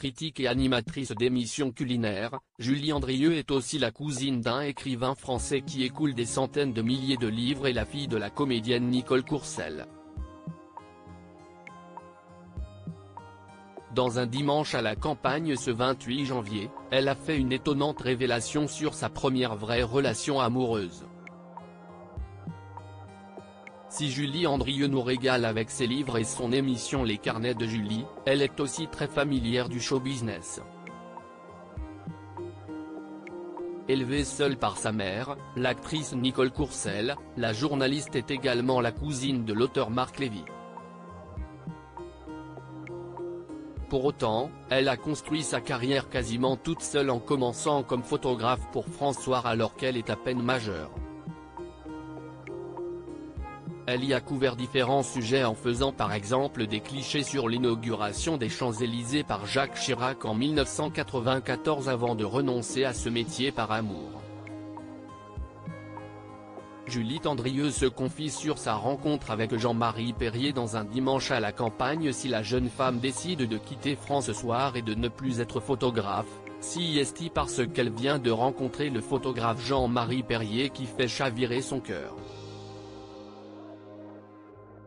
Critique et animatrice d'émissions culinaires, Julie Andrieux est aussi la cousine d'un écrivain français qui écoule des centaines de milliers de livres et la fille de la comédienne Nicole Courcel. Dans un dimanche à la campagne ce 28 janvier, elle a fait une étonnante révélation sur sa première vraie relation amoureuse. Si Julie Andrieux nous régale avec ses livres et son émission Les Carnets de Julie, elle est aussi très familière du show business. Élevée seule par sa mère, l'actrice Nicole Courcel, la journaliste est également la cousine de l'auteur Marc Lévy. Pour autant, elle a construit sa carrière quasiment toute seule en commençant comme photographe pour France Soir alors qu'elle est à peine majeure. Elle y a couvert différents sujets en faisant par exemple des clichés sur l'inauguration des Champs-Élysées par Jacques Chirac en 1994 avant de renoncer à ce métier par amour. Julie Andrieux se confie sur sa rencontre avec Jean-Marie Perrier dans un dimanche à la campagne. Si la jeune femme décide de quitter France Soir et de ne plus être photographe, c'est parce qu'elle vient de rencontrer le photographe Jean-Marie Perrier qui fait chavirer son cœur.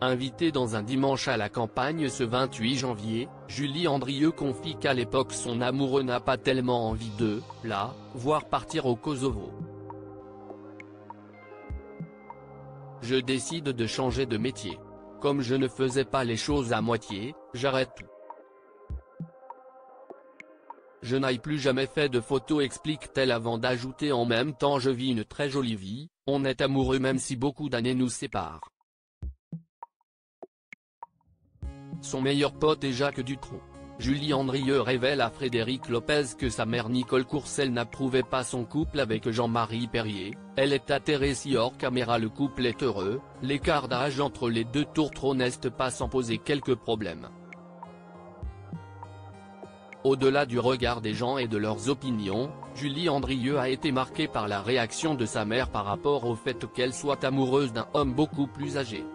Invitée dans un dimanche à la campagne ce 28 janvier, Julie Andrieux confie qu'à l'époque son amoureux n'a pas tellement envie de la voir partir au Kosovo. Je décide de changer de métier. Comme je ne faisais pas les choses à moitié, j'arrête tout. Je n'ai plus jamais fait de photos, explique-t-elle avant d'ajouter en même temps je vis une très jolie vie, on est amoureux même si beaucoup d'années nous séparent. Son meilleur pote est Jacques Dutronc. Julie Andrieux révèle à Frédéric Lopez que sa mère Nicole Courcel n'approuvait pas son couple avec Jean-Marie Perrier. Elle est atterrée si hors caméra le couple est heureux, l'écart d'âge entre les deux tourtereaux n'est pas sans poser quelques problèmes. Au-delà du regard des gens et de leurs opinions, Julie Andrieux a été marquée par la réaction de sa mère par rapport au fait qu'elle soit amoureuse d'un homme beaucoup plus âgé.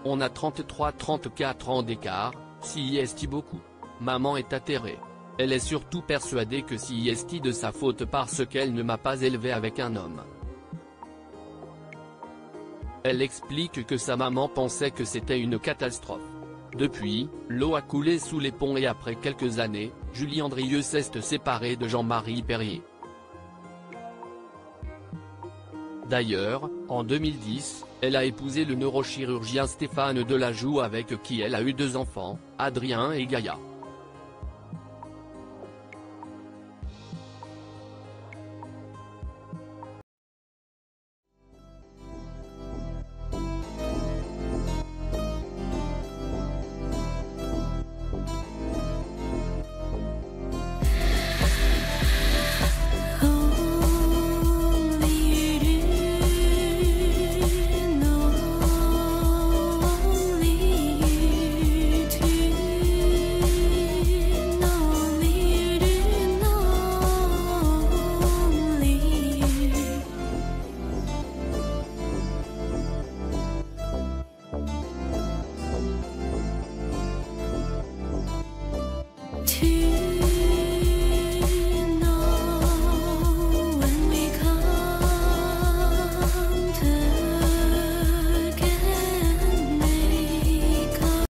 On a 33-34 ans d'écart, si est beaucoup. Maman est atterrée. Elle est surtout persuadée que si est de sa faute parce qu'elle ne m'a pas élevé avec un homme. Elle explique que sa maman pensait que c'était une catastrophe. Depuis, l'eau a coulé sous les ponts et après quelques années, Julie Andrieux s'est séparée de Jean-Marie Perrier. D'ailleurs, en 2010, elle a épousé le neurochirurgien Stéphane Delajoux avec qui elle a eu 2 enfants, Adrien et Gaïa.